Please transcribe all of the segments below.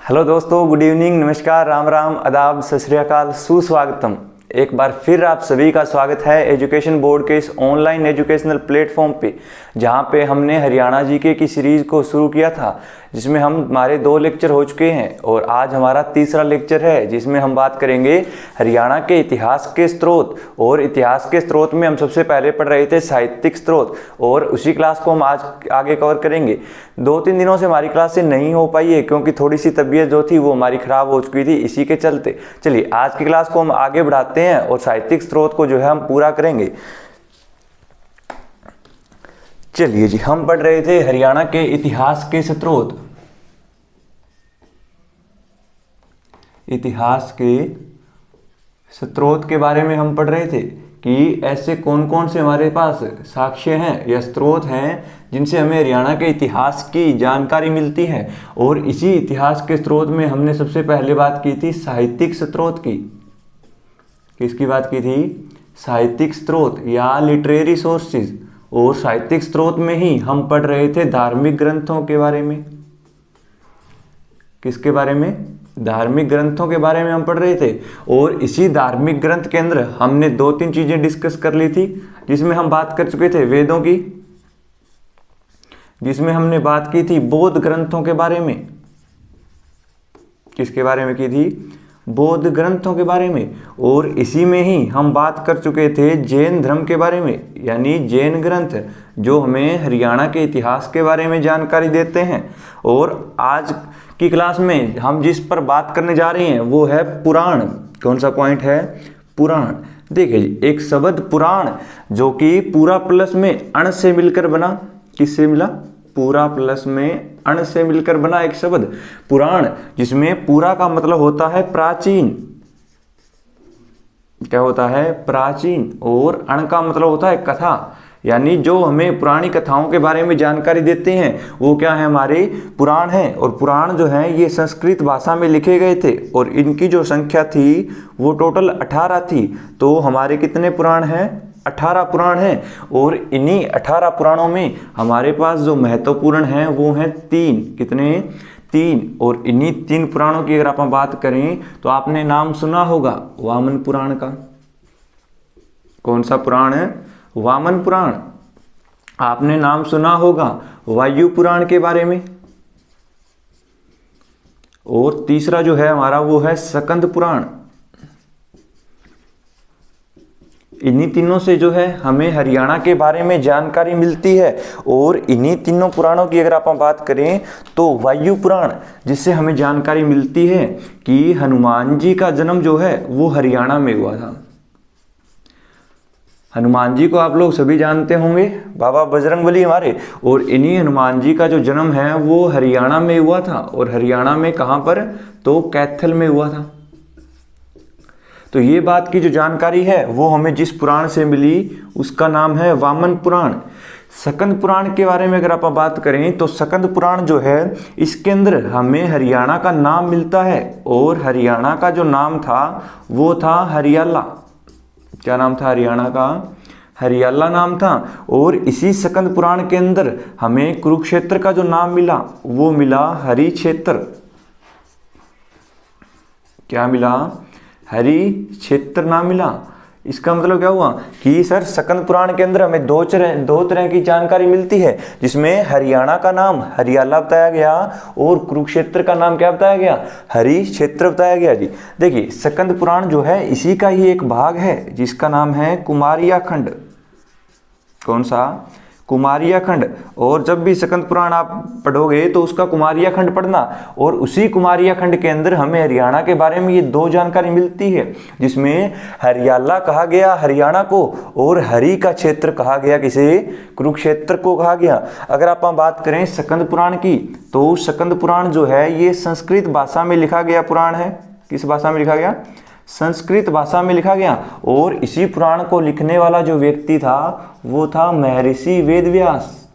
Hello दोस्तों, good evening, नमस्कार, राम राम, आदाब, सत श्री अकाल, सुस्वागतम। एक बार फिर आप सभी का स्वागत है एजुकेशन बोर्ड के इस ऑनलाइन एजुकेशनल प्लेटफॉर्म पे, जहां पे हमने हरियाणा जीके की सीरीज़ को शुरू किया था, जिसमें हमारे 2 लेक्चर हो चुके हैं और आज हमारा तीसरा लेक्चर है, जिसमें हम बात करेंगे हरियाणा के इतिहास के स्रोत। और इतिहास के स्रोत में हम सबसे पहले पढ़ रहे थे साहित्यिक स्रोत, और उसी क्लास को हम आज आगे कवर करेंगे। 2-3 दिनों से हमारी क्लासें नहीं हो पाई है क्योंकि थोड़ी सी तबीयत जो थी वो हमारी ख़राब हो चुकी थी, इसी के चलते। चलिए आज की क्लास को हम आगे बढ़ाते हैं और साहित्यिक स्रोत को जो है हम पूरा करेंगे। चलिए जी, हम पढ़ रहे थे हरियाणा के इतिहास के स्रोत। इतिहास के स्रोत के बारे में हम पढ़ रहे थे कि ऐसे कौन कौन से हमारे पास साक्ष्य हैं या स्रोत हैं जिनसे हमें हरियाणा के इतिहास की जानकारी मिलती है। और इसी इतिहास के स्रोत में हमने सबसे पहले बात की थी साहित्यिक स्रोत की। किसकी बात की थी? साहित्यिक स्रोत या लिटरेरी सोर्सेज। और साहित्यिक स्रोत में ही हम पढ़ रहे थे धार्मिक ग्रंथों के बारे में। किसके बारे में? धार्मिक ग्रंथों के बारे में हम पढ़ रहे थे। और इसी धार्मिक ग्रंथ के अंदर हमने 2-3 चीजें डिस्कस कर ली थी, जिसमें हम बात कर चुके थे वेदों की, जिसमें हमने बात की थी बौद्ध ग्रंथों के बारे में। किसके बारे में की थी? बौद्ध ग्रंथों के बारे में। और इसी में ही हम बात कर चुके थे जैन धर्म के बारे में, यानी जैन ग्रंथ जो हमें हरियाणा के इतिहास के बारे में जानकारी देते हैं। और आज की क्लास में हम जिस पर बात करने जा रहे हैं वो है पुराण। कौन सा पॉइंट है? पुराण। देखिए जी, एक शब्द पुराण जो कि पूरा प्लस में अण से मिलकर बना। किससे मिला? पूरा प्लस में अण से मिलकर बना एक शब्द पुराण, जिसमें पूरा का मतलब होता है प्राचीन। क्या होता है? प्राचीन। और अण का मतलब होता है कथा, यानी जो हमें पुरानी कथाओं के बारे में जानकारी देते हैं वो क्या है? हमारे पुराण हैं। और पुराण जो हैं ये संस्कृत भाषा में लिखे गए थे और इनकी जो संख्या थी वो टोटल 18 थी। तो हमारे कितने पुराण हैं? 18 पुराण हैं। और इन्हीं 18 पुराणों में हमारे पास जो महत्वपूर्ण हैं वो हैं 3। कितने? 3। और इन्हीं 3 पुराणों की अगर आप बात करें तो आपने नाम सुना होगा वामन पुराण का। कौन सा पुराण है? वामन पुराण। आपने नाम सुना होगा वायु पुराण के बारे में। और तीसरा जो है हमारा वो है स्कंद पुराण। इन्हीं तीनों से जो है हमें हरियाणा के बारे में जानकारी मिलती है। और इन्हीं तीनों पुराणों की अगर आप बात करें तो वायु पुराण, जिससे हमें जानकारी मिलती है कि हनुमान जी का जन्म जो है वो हरियाणा में हुआ था। हनुमान जी को आप लोग सभी जानते होंगे, बाबा बजरंगबली हमारे। और इन्हीं हनुमान जी का जो जन्म है वो हरियाणा में हुआ था। और हरियाणा में कहाँ पर? तो कैथल में हुआ था। तो ये बात की जो जानकारी है वो हमें जिस पुराण से मिली उसका नाम है वामन पुराण। स्कंद पुराण के बारे में अगर आप बात करें तो स्कंद पुराण जो है इसके अंदर हमें हरियाणा का नाम मिलता है। और हरियाणा का जो नाम था वो था हरियाला। क्या नाम था हरियाणा का? हरियाला नाम था। और इसी स्कंद पुराण के अंदर हमें कुरुक्षेत्र का जो नाम मिला वो मिला हरि क्षेत्र। क्या मिला? हरि क्षेत्र नाम मिला। इसका मतलब क्या हुआ कि सर स्कंद पुराण के अंदर हमें दो तरह की जानकारी मिलती है, जिसमें हरियाणा का नाम हरियाला बताया गया और कुरुक्षेत्र का नाम क्या बताया गया? हरि क्षेत्र बताया गया जी। देखिए स्कंद पुराण जो है इसी का ही एक भाग है जिसका नाम है कुमारिया खंड। कौन सा? कुमारिया खंड। और जब भी स्कंद पुराण आप पढ़ोगे तो उसका कुमारिया खंड पढ़ना। और उसी कुमारिया खंड के अंदर हमें हरियाणा के बारे में ये 2 जानकारी मिलती है, जिसमें हरियाला कहा गया हरियाणा को और हरि का क्षेत्र कहा गया किसे? कुरुक्षेत्र को कहा गया। अगर आप बात करें स्कंद पुराण की तो स्कंद पुराण जो है ये संस्कृत भाषा में लिखा गया पुराण है। किस भाषा में लिखा गया? संस्कृत भाषा में लिखा गया। और इसी पुराण को लिखने वाला जो व्यक्ति था वो था महर्षि वेदव्यास।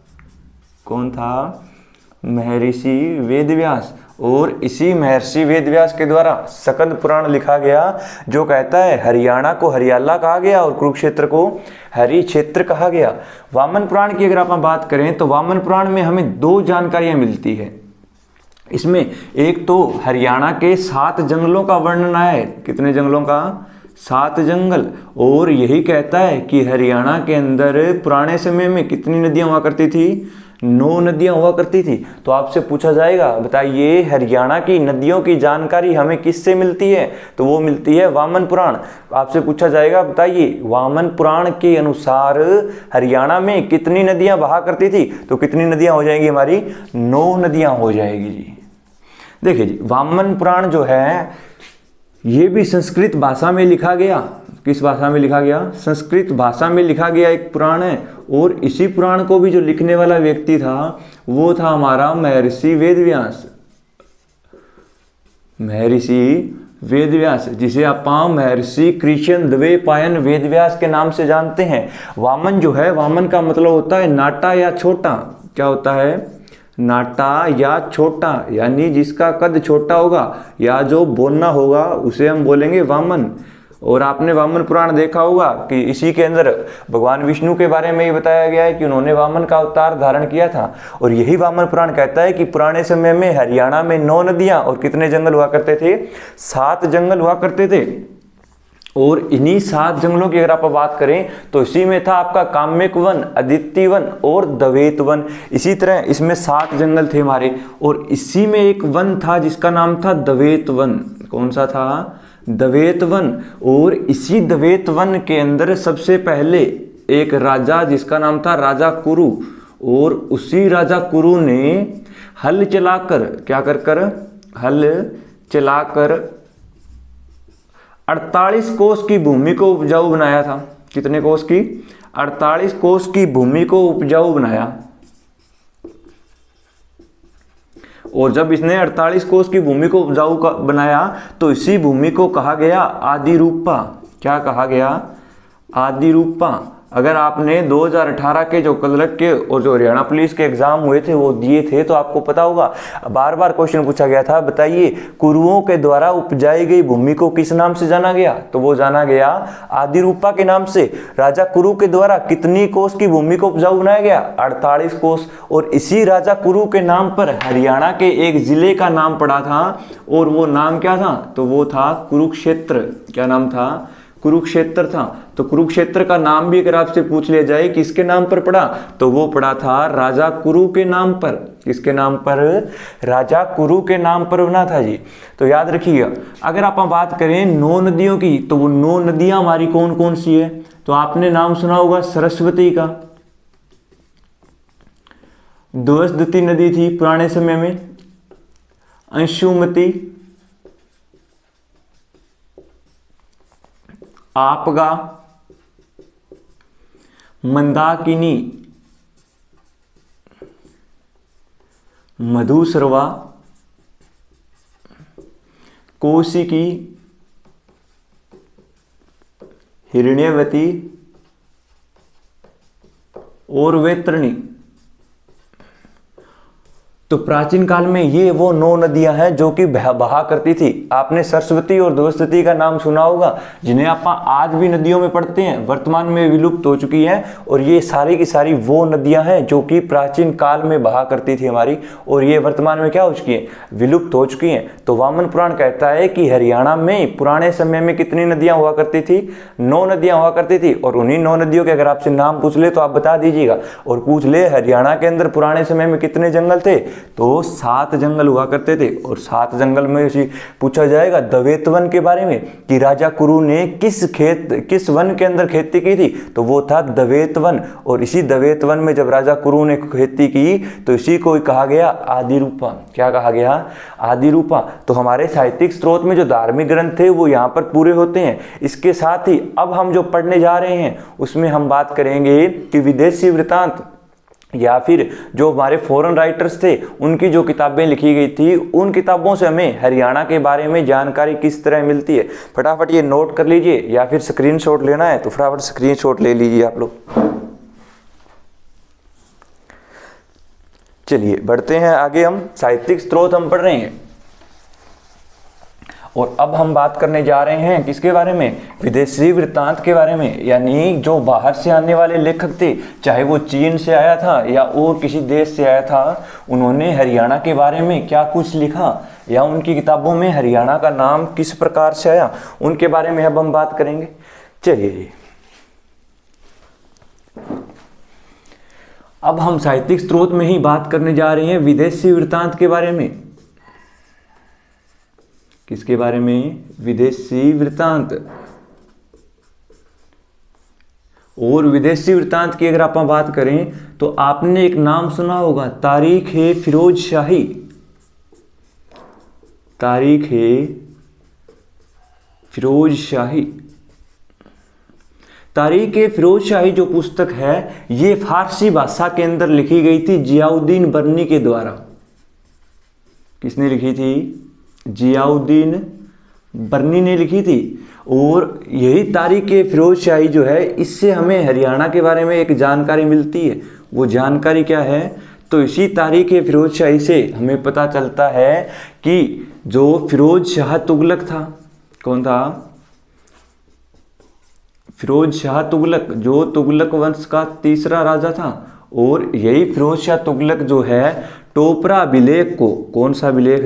कौन था? महर्षि वेदव्यास। और इसी महर्षि वेदव्यास के द्वारा स्कंद पुराण लिखा गया, जो कहता है हरियाणा को हरियाला कहा गया और कुरुक्षेत्र को हरि क्षेत्र कहा गया। वामन पुराण की अगर आप बात करें तो वामन पुराण में हमें 2 जानकारियां मिलती है। इसमें एक तो हरियाणा के 7 जंगलों का वर्णन आया है। कितने जंगलों का? 7 जंगल। और यही कहता है कि हरियाणा के अंदर पुराने समय में कितनी नदियां हुआ करती थी? 9 नदियां हुआ करती थी। तो आपसे पूछा जाएगा, बताइए हरियाणा की नदियों की जानकारी हमें किससे मिलती है? तो वो मिलती है वामन पुराण। आपसे पूछा जाएगा, बताइए वामन पुराण के अनुसार हरियाणा में कितनी नदियां बहा करती थी? तो कितनी नदियां हो जाएंगी हमारी? 9 नदियां हो जाएगी जी। देखिए जी, वामन पुराण जो है ये भी संस्कृत भाषा में लिखा गया। किस भाषा में लिखा गया? संस्कृत भाषा में लिखा गया एक पुराण है। और इसी पुराण को भी जो लिखने वाला व्यक्ति था वो था हमारा महर्षि वेदव्यास। महर्षि वेदव्यास, जिसे आप महर्षि कृष्ण द्वैपायन वेदव्यास के नाम से जानते हैं। वामन जो है, वामन का मतलब होता है नाटा या छोटा। क्या होता है? नाटा या छोटा, यानी जिसका कद छोटा होगा या जो बोलना होगा उसे हम बोलेंगे वामन। और आपने वामन पुराण देखा होगा कि इसी के अंदर भगवान विष्णु के बारे में ये बताया गया है कि उन्होंने वामन का अवतार धारण किया था। और यही वामन पुराण कहता है कि पुराने समय में हरियाणा में 9 नदियां और कितने जंगल हुआ करते थे? 7 जंगल हुआ करते थे। और इन्हीं 7 जंगलों की अगर आप बात करें तो इसी में था आपका काम्यक वन, अदिति वन और दवेत वन। इसी तरह इसमें 7 जंगल थे हमारे, और इसी में एक वन था जिसका नाम था दवेत वन। कौन सा था? दवेत वन। और इसी दवेत वन के अंदर सबसे पहले एक राजा जिसका नाम था राजा कुरु, और उसी राजा कुरु ने हल चलाकर, क्या कर हल चलाकर 48 कोस की भूमि को उपजाऊ बनाया था। कितने कोस की? 48 कोस की भूमि को उपजाऊ बनाया। और जब इसने 48 कोस की भूमि को उपजाऊ बनाया तो इसी भूमि को कहा गया आदि रूपा। क्या कहा गया? आदि रूपा। अगर आपने 2018 के जो क्लर्क के और जो हरियाणा पुलिस के एग्जाम हुए थे वो दिए थे तो आपको पता होगा, बार बार क्वेश्चन पूछा गया था, बताइए कुरुओं के द्वारा उपजाई गई भूमि को किस नाम से जाना गया? तो वो जाना गया आदि रूपा के नाम से। राजा कुरु के द्वारा कितनी कोस की भूमि को उपजाऊ बनाया गया? 48 कोस। और इसी राजा कुरु के नाम पर हरियाणा के एक जिले का नाम पड़ा था, और वो नाम क्या था? तो वो था कुरुक्षेत्र। क्या नाम था? कुरुक्षेत्र था। तो कुरुक्षेत्र का नाम भी अगर आपसे पूछ लिया जाए किसके नाम पर पड़ा, तो वो पड़ा था राजा कुरु के नाम पर। किसके नाम पर? राजा कुरु के नाम पर बना था जी। तो याद रखिएगा, अगर आप बात करें 9 नदियों की तो वो 9 नदियां हमारी कौन कौन सी है? तो आपने नाम सुना होगा सरस्वती का, द्वसदती नदी थी पुराने समय में, अंशुमती, आपगा, मंदाकिनी, मधुसरवा, कौशिकी, हिरण्यवती और वैतरणी। तो प्राचीन काल में ये वो 9 नदियां हैं जो कि बहा करती थी। आपने सरस्वती और द्वसती का नाम सुना होगा, जिन्हें आप आज भी नदियों में पढ़ते हैं, वर्तमान में विलुप्त हो चुकी हैं। और ये सारी की सारी वो नदियां हैं जो कि प्राचीन काल में बहा करती थी हमारी, और ये वर्तमान में क्या हो चुकी हैं? विलुप्त हो चुकी हैं। तो वामन पुराण कहता है कि हरियाणा में पुराने समय में कितनी नदियां हुआ करती थी? 9 नदियां हुआ करती थी। और उन्हीं 9 नदियों के अगर आपसे नाम पूछ ले तो आप बता दीजिएगा। और पूछ ले हरियाणा के अंदर पुराने समय में कितने जंगल थे? तो 7 जंगल हुआ करते थे। और 7 जंगल में से पूछा जाएगा दवेत वन के बारे में कि राजा कुरु ने किस वन के अंदर खेती की थी? तो वो था दवेत वन। और इसी दवेत वन में जब राजा कुरु ने खेती की तो इसी को कहा गया आदि रूपा। क्या कहा गया? आदि रूपा। तो हमारे साहित्यिक स्रोत में जो धार्मिक ग्रंथ थे वो यहाँ पर पूरे होते हैं। इसके साथ ही अब हम जो पढ़ने जा रहे हैं उसमें हम बात करेंगे कि विदेशी वृत्तांत या फिर जो हमारे फॉरेन राइटर्स थे उनकी जो किताबें लिखी गई थी, उन किताबों से हमें हरियाणा के बारे में जानकारी किस तरह मिलती है। फटाफट ये नोट कर लीजिए, या फिर स्क्रीनशॉट लेना है तो फटाफट स्क्रीनशॉट ले लीजिए आप लोग। चलिए बढ़ते हैं आगे। हम साहित्यिक स्रोत हम पढ़ रहे हैं और अब हम बात करने जा रहे हैं किसके बारे में, विदेशी वृत्तांत के बारे में। यानी जो बाहर से आने वाले लेखक थे, चाहे वो चीन से आया था या और किसी देश से आया था, उन्होंने हरियाणा के बारे में क्या कुछ लिखा या उनकी किताबों में हरियाणा का नाम किस प्रकार से आया, उनके बारे में अब हम बात करेंगे। चलिए जी, अब हम साहित्यिक स्रोत में ही बात करने जा रहे हैं विदेशी वृत्तांत के बारे में। किसके बारे में, विदेशी वृत्तांत। और विदेशी वृत्तांत की अगर आप बात करें तो आपने एक नाम सुना होगा, तारीख-ए फिरोज शाही। तारीख-ए फिरोज शाही। तारीख-ए फिरोज शाही जो पुस्तक है, ये फारसी भाषा के अंदर लिखी गई थी जियाउद्दीन बर्नी के द्वारा। किसने लिखी थी, जियाउद्दीन बर्नी ने लिखी थी। और यही तारीख-ए फिरोज शाही जो है, इससे हमें हरियाणा के बारे में एक जानकारी मिलती है। वो जानकारी क्या है, तो इसी तारीख-ए फिरोज शाही से हमें पता चलता है कि जो फिरोज शाह तुगलक था, कौन था, फिरोज शाह तुगलक, जो तुगलक वंश का तीसरा राजा था। और यही फिरोज शाह तुगलक जो है, टोपरा अभिलेख को, कौन सा अभिलेख,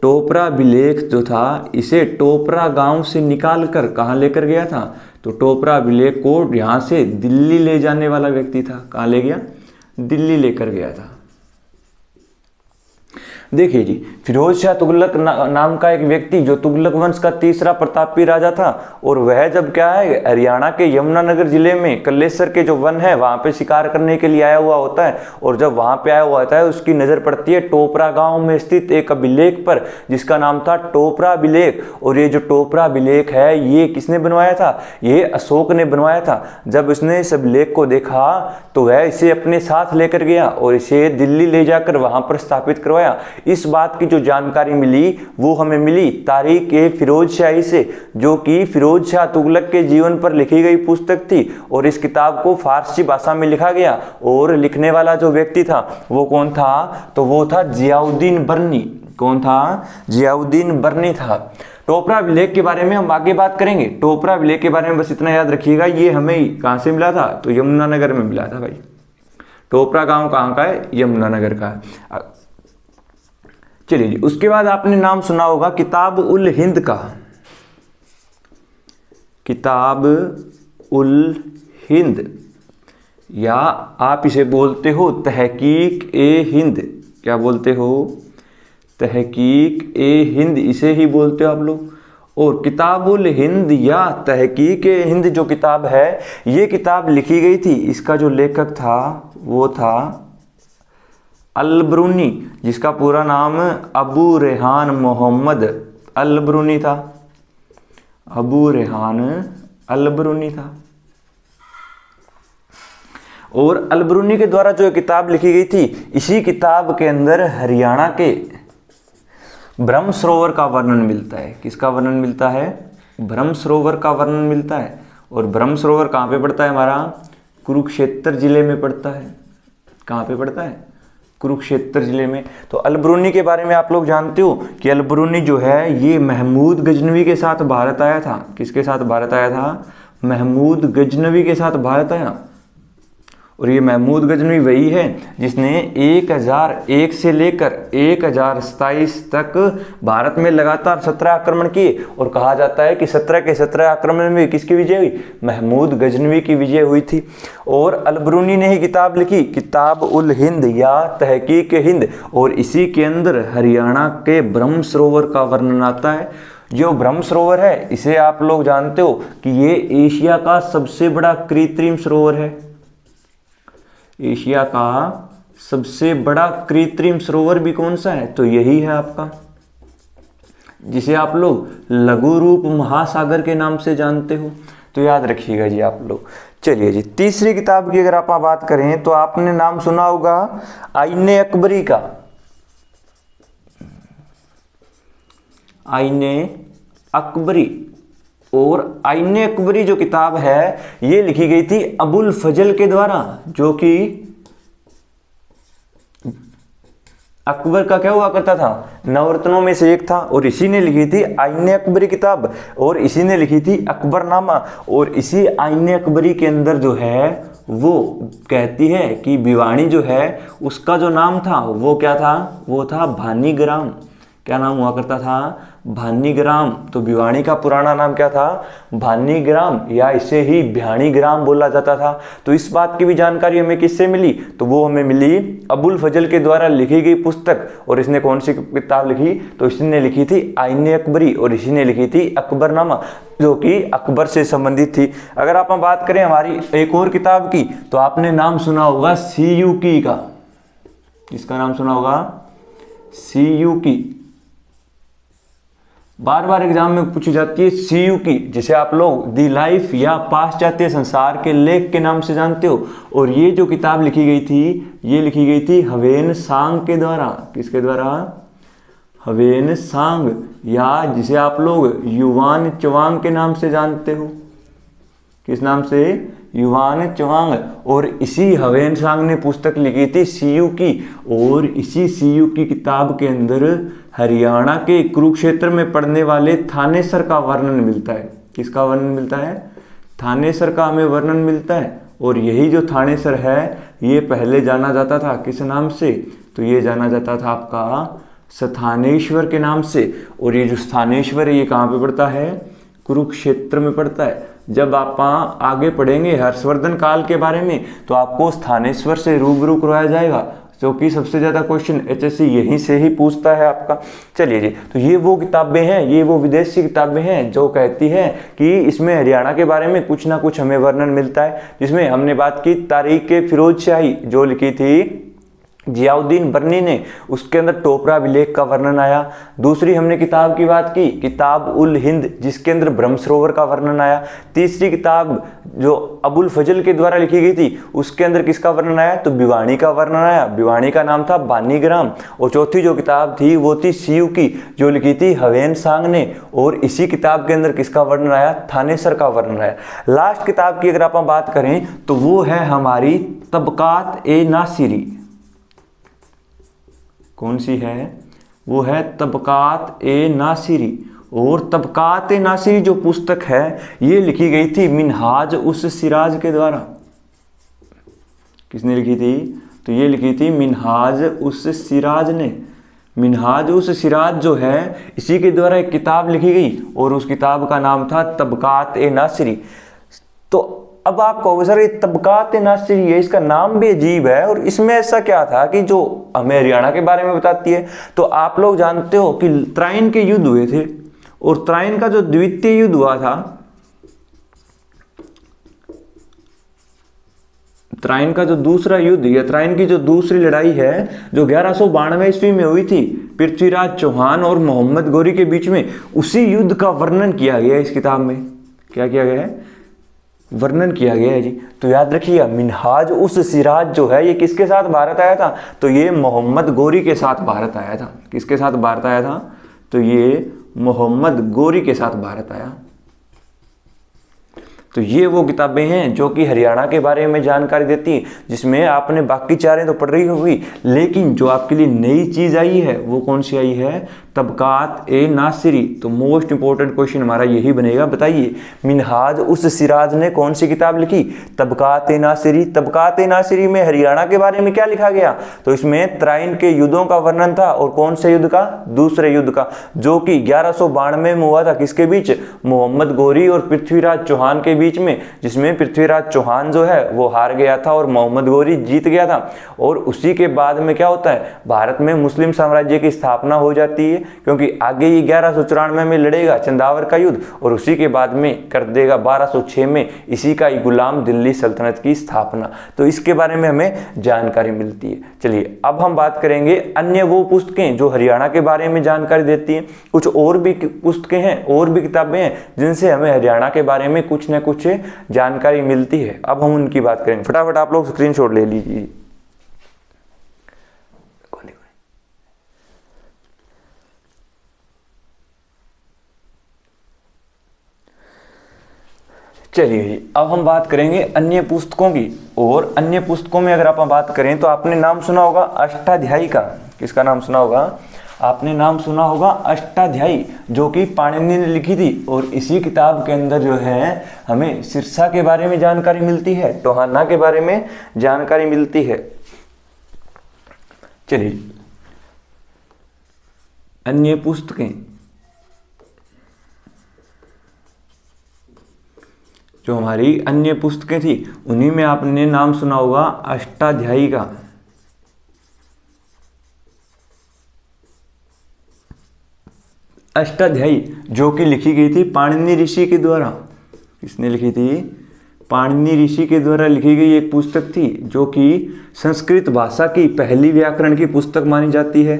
टोपरा अभिलेख जो था, इसे टोपरा गांव से निकाल कर कहाँ लेकर गया था, तो टोपरा अभिलेख को यहाँ से दिल्ली ले जाने वाला व्यक्ति था। कहाँ ले गया, दिल्ली लेकर गया था। देखिए जी, फिरोज शाह तुगलक नाम का एक व्यक्ति जो तुगलक वंश का तीसरा प्रतापी राजा था, और वह जब क्या है, हरियाणा के यमुनानगर जिले में कल्लेसर के जो वन है वहां पे शिकार करने के लिए आया हुआ होता है। और जब वहां पे आया हुआ होता है, उसकी नजर पड़ती है टोपरा गांव में स्थित एक अभिलेख पर, जिसका नाम था टोपरा अभिलेख। और ये जो टोपरा अभिलेख है, ये किसने बनवाया था, ये अशोक ने बनवाया था। जब उसने इस अभिलेख को देखा तो वह इसे अपने साथ लेकर गया और इसे दिल्ली ले जाकर वहां पर स्थापित करवाया। इस बात की जो जानकारी मिली वो हमें मिली तारीख-ए फिरोज शाही से, जो कि फिरोज शाह तुगलक के जीवन पर लिखी गई पुस्तक थी। और इस किताब को फारसी भाषा में लिखा गया, और लिखने वाला जो व्यक्ति था वो कौन था, तो वो था जियाउद्दीन बर्नी। कौन था, जियाउद्दीन बर्नी था। टोपरा अभिलेख के बारे में हम आगे बात करेंगे। टोपरा अभिलेख के बारे में बस इतना याद रखिएगा, ये हमें कहाँ से मिला था, तो यमुनानगर में मिला था भाई। टोपरा गांव कहाँ का है, यमुनानगर का है। चलिए जी, उसके बाद आपने नाम सुना होगा किताब उल हिंद का। किताब उल हिंद, या आप इसे बोलते हो तहकीक-ए-हिंद। क्या बोलते हो, तहकीक-ए-हिंद, इसे ही बोलते हो आप लोग। और किताब उल हिंद या तहकीक-ए-हिंद जो किताब है, ये किताब लिखी गई थी, इसका जो लेखक था वो था अल-बरूनी, जिसका पूरा नाम अबू रेहान मोहम्मद अल-बरूनी था। अबू रेहान अल-बरूनी था। और अल-बरूनी के द्वारा जो किताब लिखी गई थी, इसी किताब के अंदर हरियाणा के ब्रह्म सरोवर का वर्णन मिलता है। किसका वर्णन मिलता है, ब्रह्म सरोवर का वर्णन मिलता है। और ब्रह्म सरोवर कहाँ पे पड़ता है, हमारा कुरुक्षेत्र जिले में पड़ता है। कहाँ पे पड़ता है, कुरुक्षेत्र जिले में। तो अल-बरूनी के बारे में आप लोग जानते हो कि अल-बरूनी जो है, ये महमूद गजनवी के साथ भारत आया था। किसके साथ भारत आया था, महमूद गजनवी के साथ भारत आया। और ये महमूद गजनवी वही है जिसने 1001 से लेकर 1027 तक भारत में लगातार 17 आक्रमण किए। और कहा जाता है कि 17 के 17 आक्रमण में किसकी विजय हुई, महमूद गजनवी की विजय हुई थी। और अल-बरूनी ने ही किताब लिखी, किताब उल हिंद या तहकीक-ए-हिंद। और इसी के अंदर हरियाणा के ब्रह्म सरोवर का वर्णन आता है। जो ब्रह्म सरोवर है, इसे आप लोग जानते हो कि ये एशिया का सबसे बड़ा कृत्रिम सरोवर है। एशिया का सबसे बड़ा कृत्रिम सरोवर भी कौन सा है, तो यही है आपका, जिसे आप लोग लघु रूप महासागर के नाम से जानते हो। तो याद रखिएगा जी आप लोग। चलिए जी, तीसरी किताब की अगर आप बात करें तो आपने नाम सुना होगा आईने अकबरी का। आईने अकबरी। और आईने अकबरी जो किताब है, ये लिखी गई थी अबुल फजल के द्वारा, जो कि अकबर का क्या हुआ करता था, नवरत्नों में से एक था, और इसी ने लिखी थी आईने अकबरी किताब, और इसी ने लिखी थी अकबरनामा। और इसी आईने अकबरी के अंदर जो है वो कहती है कि भिवानी जो है उसका जो नाम था वो क्या था, वो था भानीग्राम। क्या नाम हुआ करता था, भानीग्राम। तो भिवानी का पुराना नाम क्या था, भानीग्राम, या इसे ही भ्याणीग्राम बोला जाता था। तो इस बात की भी जानकारी हमें किससे मिली, तो वो हमें मिली अबुल फजल के द्वारा लिखी गई पुस्तक। और इसने कौन सी किताब लिखी, तो इसने लिखी थी आईने अकबरी, और इसी ने लिखी थी अकबरनामा, जो कि अकबर से संबंधित थी। अगर आप बात करें हमारी एक और किताब की, तो आपने नाम सुना होगा सीयूकी का। इसका नाम सुना होगा सीयूकी, बार बार एग्जाम में पूछी जाती है सीयूकी, जिसे आप लोग दी लाइफ या पाश्चात्य संसार के लेख के नाम से जानते हो। और ये जो किताब लिखी गई थी, ये लिखी गई थी ह्वेन सांग के द्वारा। किसके द्वारा, ह्वेन सांग, या जिसे आप लोग युवान चुआंग के नाम से जानते हो। किस नाम से, युवान चुआंग। और इसी ह्वेन सांग ने पुस्तक लिखी थी सीयूकी। और इसी सीयूकी किताब के अंदर हरियाणा के कुरुक्षेत्र में पड़ने वाले थानेसर का वर्णन मिलता है। किसका वर्णन मिलता है, थानेसर का हमें वर्णन मिलता है। और यही जो थानेसर है ये पहले जाना जाता था किस नाम से, तो ये जाना जाता था आपका स्थानेश्वर के नाम से। और ये जो स्थानेश्वर है ये कहाँ पे पड़ता है, कुरुक्षेत्र में पड़ता है। जब आप आगे पढ़ेंगे हर्षवर्धन काल के बारे में तो आपको स्थानेश्वर से रूबरू करवाया जाएगा, क्योंकि सबसे ज़्यादा क्वेश्चन एचएससी यहीं से ही पूछता है आपका। चलिए जी, तो ये वो किताबें हैं, ये वो विदेशी किताबें हैं जो कहती हैं कि इसमें हरियाणा के बारे में कुछ ना कुछ हमें वर्णन मिलता है। जिसमें हमने बात की तारीख फिरोज शाही जो लिखी थी जियाउद्दीन बर्नी ने, उसके अंदर टोपरा विलेख का वर्णन आया। दूसरी हमने किताब की बात की किताब उल हिंद, जिसके अंदर ब्रह्म सरोवर का वर्णन आया। तीसरी किताब जो अबुल फजल के द्वारा लिखी गई थी उसके अंदर किसका वर्णन आया, तो भिवानी का वर्णन आया, भिवानी का नाम था भानीग्राम। और चौथी जो किताब थी वो थी सीयूकी जो लिखी थी ह्वेन सांग ने। और इसी किताब के अंदर किसका वर्णन आया, थानेसर का वर्णन आया। लास्ट किताब की अगर आप बात करें तो वो है हमारी तबकात ए नासिरी। कौन सी है, वो है तबकात ए नासिरी। और तबकात ए नासिरी जो पुस्तक है ये लिखी गई थी मिनहाज उस सिराज के द्वारा। किसने लिखी थी, तो ये लिखी थी मिनहाज उस सिराज ने। मिनहाज उस सिराज जो है इसी के द्वारा एक किताब लिखी गई और उस किताब का नाम था तबकात ए नासिरी। तो अब आप कहोगे सर ये तबकात नासिरी है, इसका नाम भी अजीब है, और इसमें ऐसा क्या था कि जो हमें हरियाणा के बारे में बताती है। तो आप लोग जानते हो कि त्राइन के युद्ध हुए थे, और त्राइन का जो द्वितीय युद्ध हुआ था, त्राइन का जो दूसरा युद्ध या त्राइन की जो दूसरी लड़ाई है जो 1192 ईस्वी में हुई थी पृथ्वीराज चौहान और मोहम्मद गौरी के बीच में, उसी युद्ध का वर्णन किया गया है इस किताब में। क्या किया गया है, वर्णन किया गया है जी। तो याद रखिएगा मिनहाज उस सिराज जो है ये किसके साथ भारत आया था, तो ये मोहम्मद गौरी के साथ भारत आया था। किसके साथ भारत आया था, तो ये मोहम्मद गौरी के साथ भारत आया। तो ये वो किताबें हैं जो कि हरियाणा के बारे में जानकारी देती हैं, जिसमें आपने बाकी चारें तो पढ़ रही होगी, लेकिन जो आपके लिए नई चीज़ आई है वो कौन सी आई है, तबकात ए नासिरी। तो मोस्ट इंपॉर्टेंट क्वेश्चन हमारा यही बनेगा, बताइए मिनहाज उस सिराज ने कौन सी किताब लिखी, तबकात ए नासिरी। तबकात ए नासिरी में हरियाणा के बारे में क्या लिखा गया, तो इसमें त्राइन के युद्धों का वर्णन था। और कौन से युद्ध का, दूसरे युद्ध का, जो कि 1192 में हुआ था। किसके बीच, मोहम्मद गौरी और पृथ्वीराज चौहान के बीच में, जिसमें पृथ्वीराज चौहान जो है वो हार गया था और मोहम्मद गौरी जीत गया था। और उसी के बाद में क्या होता है, भारत में मुस्लिम साम्राज्य की स्थापना हो जाती है, क्योंकि आगे ये 1194 में लड़ेगा चंदावर का युद्ध, और उसी के बाद में कर देगा 1206 में इसी का गुलाम दिल्ली सल्तनत की स्थापना। तो इसके बारे में हमें जानकारी मिलती है। चलिए अब हम बात करेंगे अन्य वो पुस्तकें जो हरियाणा के बारे में जानकारी देती हैं। कुछ और भी पुस्तकें हैं, और भी किताबें हैं जिनसे हमें हरियाणा के बारे में कुछ न कुछ जानकारी मिलती है। अब हम उनकी बात करेंगे। फटाफट आप लोग स्क्रीनशॉट ले लीजिए। चलिए अब हम बात करेंगे अन्य पुस्तकों की। और अन्य पुस्तकों में अगर आप बात करें तो आपने नाम सुना होगा अष्टाध्यायी का। किसका नाम सुना होगा? आपने नाम सुना होगा अष्टाध्यायी, जो कि पाणिनि ने लिखी थी। और इसी किताब के अंदर जो है हमें सिरसा के बारे में जानकारी मिलती है, टोहाना के बारे में जानकारी मिलती है। चलिए अन्य पुस्तकें, जो हमारी अन्य पुस्तकें थी उन्हीं में आपने नाम सुना होगा अष्टाध्यायी का। अष्टाध्यायी जो कि लिखी गई थी पाणिनि ऋषि के द्वारा। किसने लिखी थी? पाणिनि ऋषि के द्वारा लिखी गई एक पुस्तक थी, जो कि संस्कृत भाषा की पहली व्याकरण की पुस्तक मानी जाती है।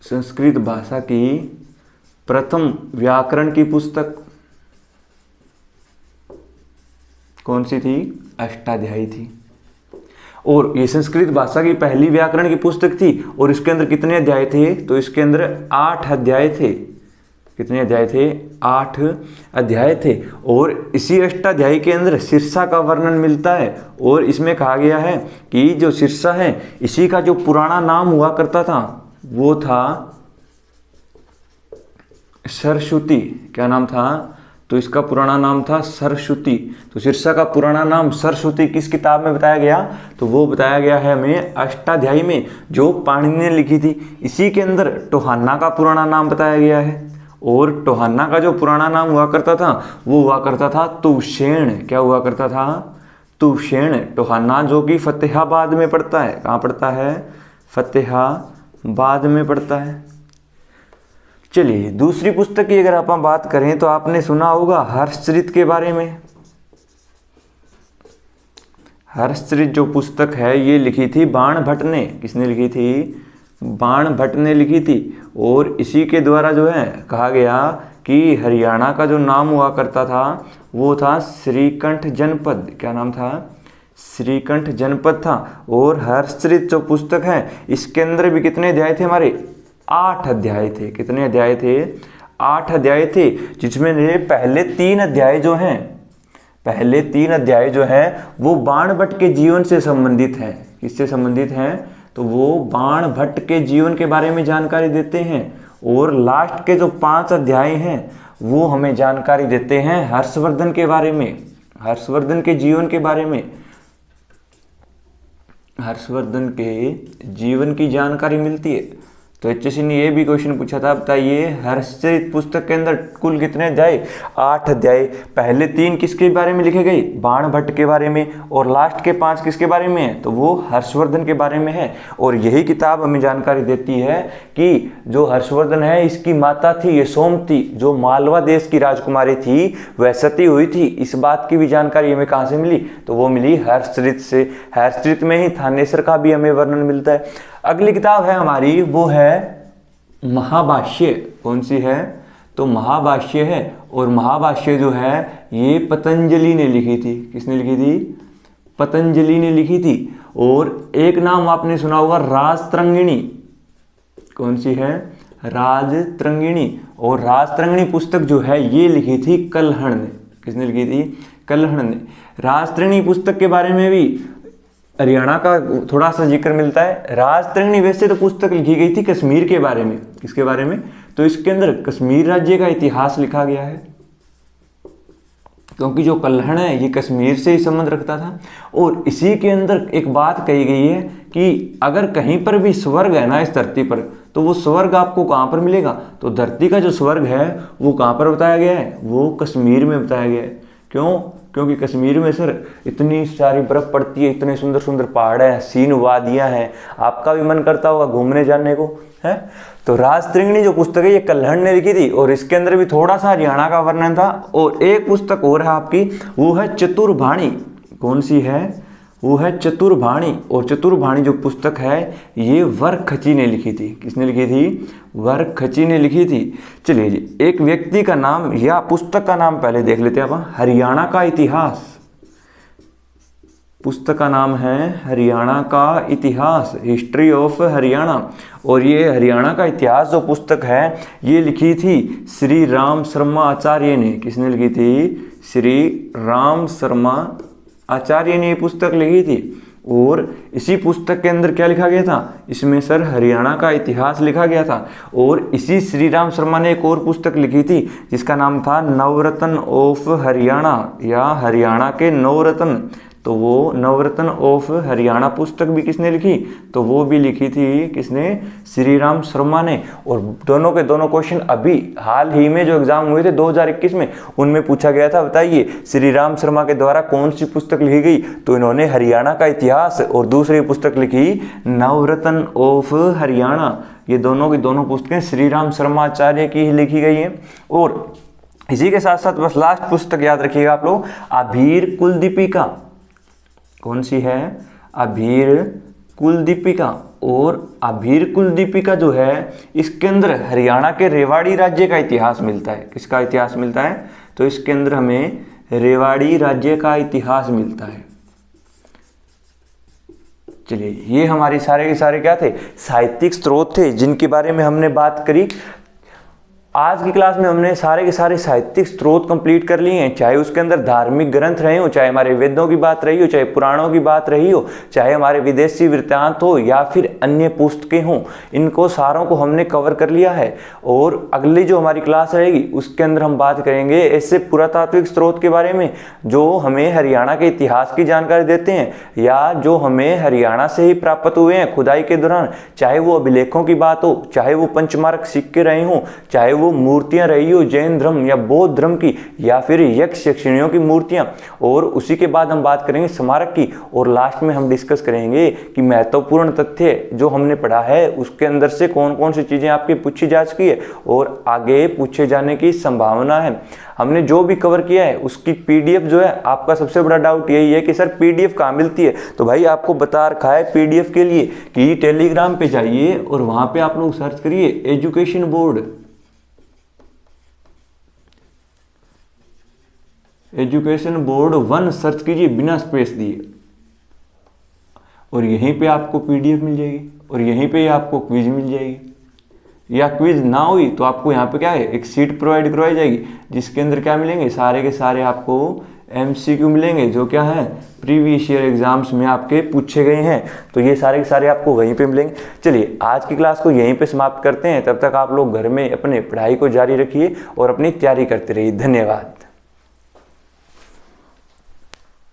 संस्कृत भाषा की प्रथम व्याकरण की पुस्तक कौन सी थी? अष्टाध्यायी थी। और ये संस्कृत भाषा की पहली व्याकरण की पुस्तक थी। और इसके अंदर कितने अध्याय थे? तो इसके अंदर 8 अध्याय थे। कितने अध्याय थे? 8 अध्याय थे। और इसी अष्टाध्यायी के अंदर सिरसा का वर्णन मिलता है। और इसमें कहा गया है कि जो सिरसा है, इसी का जो पुराना नाम हुआ करता था वो था सरस्वती। क्या नाम था? तो इसका पुराना नाम था सरस्वती। तो सिरसा का पुराना नाम सरस्वती किस किताब में बताया गया? तो वो बताया गया है हमें अष्टाध्यायी में, जो पाणिनि ने लिखी थी। इसी के अंदर टोहाना का पुराना नाम बताया गया है। और टोहाना का जो पुराना नाम हुआ करता था वो हुआ करता था तुषेण। क्या हुआ करता था? तुषेण। टोहाना जो कि फतेहाबाद में पड़ता है। कहाँ पड़ता है? फतेहाबाद में पड़ता है। चलिए दूसरी पुस्तक की अगर आप बात करें तो आपने सुना होगा हर्षचरित के बारे में। हर्षचरित जो पुस्तक है ये लिखी थी बाणभट्ट ने। किसने लिखी थी? बाणभट्ट ने लिखी थी। और इसी के द्वारा जो है कहा गया कि हरियाणा का जो नाम हुआ करता था वो था श्रीकंठ जनपद। क्या नाम था? श्रीकंठ जनपद था। और हर्षचरित जो पुस्तक है इसके अंदर भी कितने अध्याय थे हमारे? 8 अध्याय थे। कितने अध्याय थे? 8 अध्याय थे, जिसमें पहले 3 अध्याय जो हैं, पहले 3 अध्याय जो हैं वो बाणभट्ट के जीवन से संबंधित हैं। किससे संबंधित हैं? तो वो बाणभट्ट के जीवन के बारे में जानकारी देते हैं। और लास्ट के जो 5 अध्याय हैं वो हमें जानकारी देते हैं हर्षवर्धन के बारे में, हर्षवर्धन के जीवन के बारे में। हर्षवर्धन के जीवन की जानकारी मिलती है। तो एचएससी ने ये भी क्वेश्चन पूछा था, बताइए हर्षचरित पुस्तक के अंदर कुल कितने अध्याय? 8 अध्याय। पहले 3 किसके बारे में लिखे गए? बाणभट्ट के बारे में। और लास्ट के 5 किसके बारे में है? तो वो हर्षवर्धन के बारे में है। और यही किताब हमें जानकारी देती है कि जो हर्षवर्धन है इसकी माता थी यशोमती, जो मालवा देश की राजकुमारी थी, वह सती हुई थी। इस बात की भी जानकारी हमें कहाँ से मिली? तो वो मिली हर्षचरित से। हर्षचरित में ही थानेसर का भी हमें वर्णन मिलता है। अगली किताब है हमारी, वो है महाभाष्य। कौन सी है? तो महाभाष्य है। और महाभाष्य जो है ये पतंजलि ने लिखी थी। किसने लिखी थी? पतंजलि ने लिखी थी। और एक नाम आपने सुना होगा राजतरंगिणी। कौन सी है? राजतरंगिणी। और राजतरंगिणी पुस्तक जो है ये लिखी थी कल्हण ने। किसने लिखी थी? कल्हण ने। राजतरंगिणी पुस्तक के बारे में भी हरियाणा का थोड़ा सा जिक्र मिलता है। राजतरंगिणी वैसे तो पुस्तक लिखी गई थी कश्मीर के बारे में। किसके बारे में? तो इसके अंदर कश्मीर राज्य का इतिहास लिखा गया है, क्योंकि जो कल्हण है ये कश्मीर से ही संबंध रखता था। और इसी के अंदर एक बात कही गई है कि अगर कहीं पर भी स्वर्ग है ना इस धरती पर, तो वो स्वर्ग आपको कहाँ पर मिलेगा? तो धरती का जो स्वर्ग है वो कहाँ पर बताया गया है? वो कश्मीर में बताया गया है। क्यों? क्योंकि कश्मीर में सर इतनी सारी बर्फ पड़ती है, इतने सुंदर सुंदर पहाड़ हैं, हसीन वादियाँ हैं, आपका भी मन करता होगा घूमने जाने को, है? तो राजतरंगिणी जो पुस्तक है ये कल्हण ने लिखी थी। और इसके अंदर भी थोड़ा सा हरियाणा का वर्णन था। और एक पुस्तक और है आपकी, वो है चतुर्भाणी। कौन सी है? वो है चतुर्भाणी। और चतुर्भाणी जो पुस्तक है ये वरखची ने लिखी थी। किसने लिखी थी? वरखची ने लिखी थी। चलिए जी, एक व्यक्ति का नाम या पुस्तक का नाम पहले देख लेते हैं आप। हरियाणा का इतिहास। पुस्तक का नाम है हरियाणा का इतिहास, हिस्ट्री ऑफ हरियाणा। और ये हरियाणा का इतिहास जो पुस्तक है ये लिखी थी श्री राम शर्मा आचार्य ने। किसने लिखी थी? श्री राम शर्मा आचार्य ने ये पुस्तक लिखी थी। और इसी पुस्तक के अंदर क्या लिखा गया था, इसमें सर हरियाणा का इतिहास लिखा गया था। और इसी श्री राम शर्मा ने एक और पुस्तक लिखी थी जिसका नाम था नवरत्न ऑफ हरियाणा या हरियाणा के नवरत्न। तो वो नवरत्न ऑफ हरियाणा पुस्तक भी किसने लिखी, तो वो भी लिखी थी किसने, श्री राम शर्मा ने। और दोनों के दोनों क्वेश्चन अभी हाल ही में जो एग्जाम हुए थे 2021 में, उनमें पूछा गया था। बताइए श्री राम शर्मा के द्वारा कौन सी पुस्तक लिखी गई, तो इन्होंने हरियाणा का इतिहास और दूसरी पुस्तक लिखी नवरत्न ऑफ हरियाणा। ये दोनों की दोनों पुस्तकें श्री राम शर्मा आचार्य की लिखी गई हैं। और इसी के साथ साथ बस लास्ट पुस्तक याद रखिएगा आप लोग, अभीर कुलदीपिका। कौन सी है, अभीर कुलदीपिका। और अभीर कुलदीपिका जो है इसके अंदर हरियाणा के रेवाड़ी राज्य का इतिहास मिलता है। किसका इतिहास मिलता है, तो इसके अंदर हमें रेवाड़ी राज्य का इतिहास मिलता है। चलिए, ये हमारी सारे के सारे क्या थे, साहित्यिक स्रोत थे जिनके बारे में हमने बात करी। आज की क्लास में हमने सारे के सारे साहित्यिक स्रोत कंप्लीट कर लिए हैं, चाहे उसके अंदर धार्मिक ग्रंथ रहे हो, चाहे हमारे वेदों की बात रही हो, चाहे पुराणों की बात रही हो, चाहे हमारे विदेशी वृत्तांत हो या फिर अन्य पुस्तकें हों, इनको सारों को हमने कवर कर लिया है। और अगली जो हमारी क्लास रहेगी उसके अंदर हम बात करेंगे ऐसे पुरातात्विक स्रोत के बारे में जो हमें हरियाणा के इतिहास की जानकारी देते हैं या जो हमें हरियाणा से ही प्राप्त हुए हैं खुदाई के दौरान, चाहे वो अभिलेखों की बात हो, चाहे वो पंचमार्क सिक्के रहे हों, चाहे वो मूर्तियां रही हो जैन धर्म या बौद्ध धर्म की, या फिर यक्ष यक्षिणियों की मूर्तियां। और उसी के बाद हम बात करेंगे स्मारक की। और लास्ट में हम डिस्कस करेंगे कि महत्वपूर्ण तथ्य जो हमने पढ़ा है उसके अंदर से कौन कौन सी चीजें आपकी पूछी जा चुकी है और आगे पूछे जाने की संभावना है। हमने जो भी कवर किया है उसकी पीडीएफ जो है, आपका सबसे बड़ा डाउट यही है कि सर पीडीएफ कहाँ मिलती है, तो भाई आपको बता रखा है पीडीएफ के लिए कि टेलीग्राम पे जाइए और वहां पे आप लोग सर्च करिए education board, education board 1 search कीजिए बिना स्पेस दिए, और यहीं पे आपको पीडीएफ मिल जाएगी और यहीं पे आपको क्विज मिल जाएगी। या क्विज ना हुई तो आपको यहाँ पे क्या है, एक सीट प्रोवाइड करवाई जाएगी जिसके अंदर क्या मिलेंगे, सारे के सारे आपको एमसीक्यू मिलेंगे जो क्या है, प्रीवियस ईयर एग्जाम्स में आपके पूछे गए हैं। तो ये सारे के सारे आपको वहीं पे मिलेंगे। चलिए, आज की क्लास को यहीं पे समाप्त करते हैं। तब तक आप लोग घर में अपने पढ़ाई को जारी रखिए और अपनी तैयारी करते रहिए। धन्यवाद।